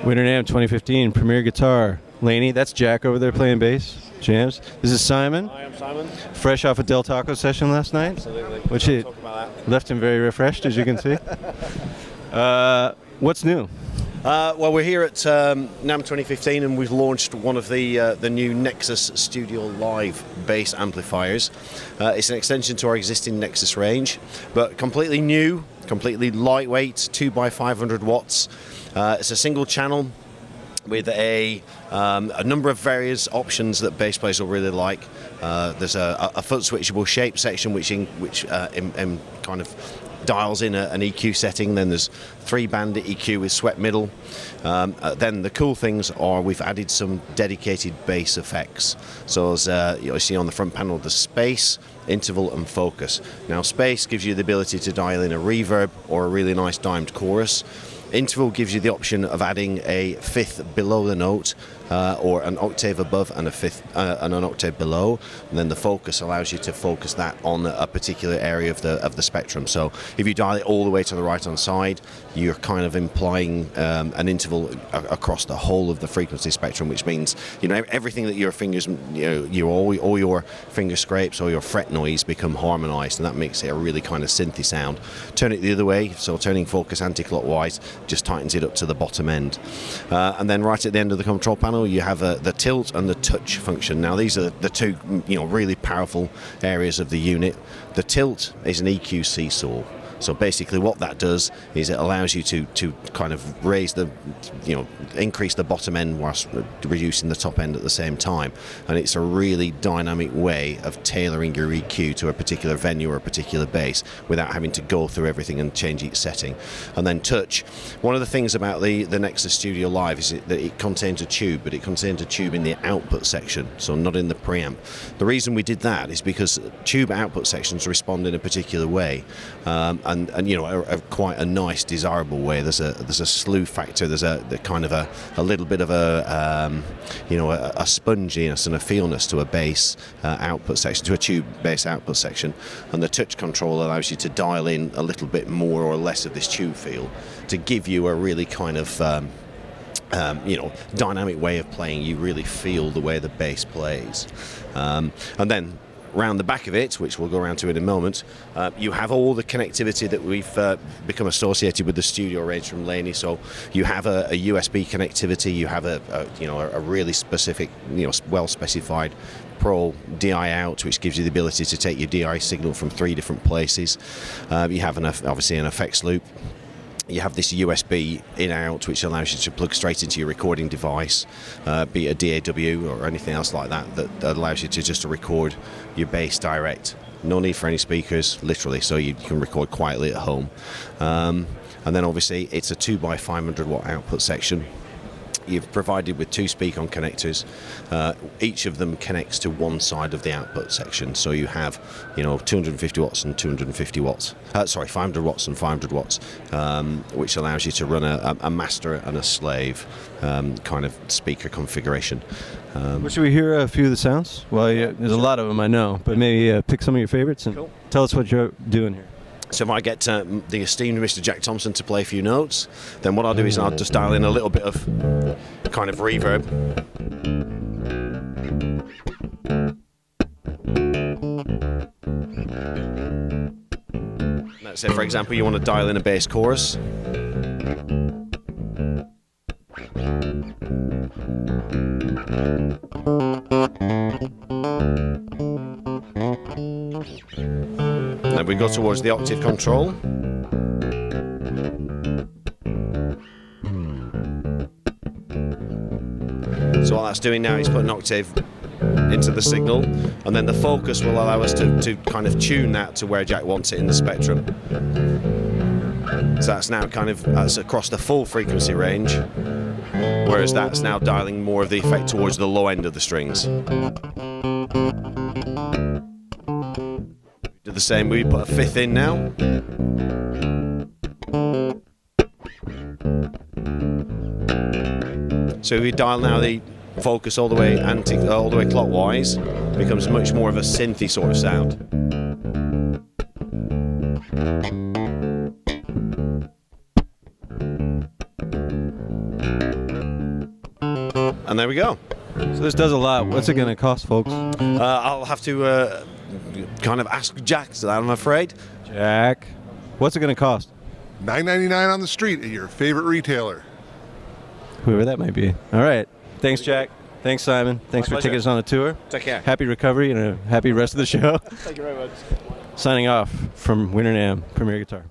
Winter NAMM 2015 Premier Guitar. Laney, that's Jack over there playing bass. Jams. This is Simon. Hi, I'm Simon. Fresh off a Del Taco session last night. Absolutely. Which it left him very refreshed, as you can see. What's new? Well, we're here at NAMM 2015, and we've launched one of the new Nexus Studio Live bass amplifiers. It's an extension to our existing Nexus range, but completely new, completely lightweight, 2x500 watts. It's a single channel with a number of various options that bass players will really like. There's a foot switchable shape section which kind of dials in an EQ setting. Then there's 3-band EQ with swept middle. Then the cool things are we've added some dedicated bass effects. So as you see on the front panel, there's space, interval and focus. Now space gives you the ability to dial in a reverb or a really nice dimed chorus. Interval gives you the option of adding a fifth below the note, or an octave above and a fifth and an octave below. And then the focus allows you to focus that on a particular area of the spectrum. So if you dial it all the way to the right hand side, you're kind of implying an interval across the whole of the frequency spectrum, which means everything that your fingers, all your finger scrapes or your fret noise become harmonized, and that makes it a really kind of synthy sound. Turn it the other way, so turning focus anti-clockwise just tightens it up to the bottom end. And then right at the end of the control panel, you have the tilt and the touch function. Now these are the two really powerful areas of the unit. The tilt is an EQ seesaw. So basically what that does is it allows you to kind of raise increase the bottom end whilst reducing the top end at the same time. And it's a really dynamic way of tailoring your EQ to a particular venue or a particular bass without having to go through everything and change each setting. And then touch. One of the things about the Nexus Studio Live is that it contains a tube, but it contains a tube in the output section, so not in the preamp. The reason we did that is because tube output sections respond in a particular way. And quite a nice, desirable way. There's a slew factor. There's a kind of a little bit of a sponginess and a feelness to a bass output section, to a tube bass output section, and the touch control allows you to dial in a little bit more or less of this tube feel to give you a really kind of dynamic way of playing. You really feel the way the bass plays, and then round the back of it, which we'll go around to in a moment, you have all the connectivity that we've become associated with the studio range from Laney. So you have a USB connectivity, you have a really specific, well specified Pro DI out, which gives you the ability to take your DI signal from 3 different places. You have obviously an effects loop. You have this USB in-out, which allows you to plug straight into your recording device, be it a DAW or anything else like that, that allows you to just record your bass direct. No need for any speakers, literally, so you can record quietly at home. And then obviously it's a 2x500 watt output section. You've provided with 2 speak-on connectors. Each of them connects to one side of the output section. So you have, 250 watts and 250 watts. 500 watts and 500 watts, which allows you to run a master and a slave kind of speaker configuration. Well, should we hear a few of the sounds? Well, there's a lot of them, I know, but maybe pick some of your favorites and tell us what you're doing here. So if I get the esteemed Mr. Jack Thompson to play a few notes, then what I'll do is I'll just dial in a little bit of kind of reverb. Let's say, for example, you want to dial in a bass chorus. Then we go towards the octave control. So what that's doing now is put an octave into the signal, and then the focus will allow us to kind of tune that to where Jack wants it in the spectrum. So that's now that's across the full frequency range, whereas that's now dialing more of the effect towards the low end of the strings. Do the same, we put a fifth in now. So if we dial now the focus all the way clockwise, it becomes much more of a synthy sort of sound. And there we go. So this does a lot. What's it going to cost, folks? I'll have to kind of ask Jack to that, I'm afraid. Jack, what's it going to cost? $9.99 on the street at your favorite retailer. Whoever that might be. All right. Thanks, Jack. Thanks, Simon. Thanks My for pleasure. taking us on a tour. Take care. Happy recovery and a happy rest of the show. Thank you very much. Signing off from Winter NAMM Premier Guitar.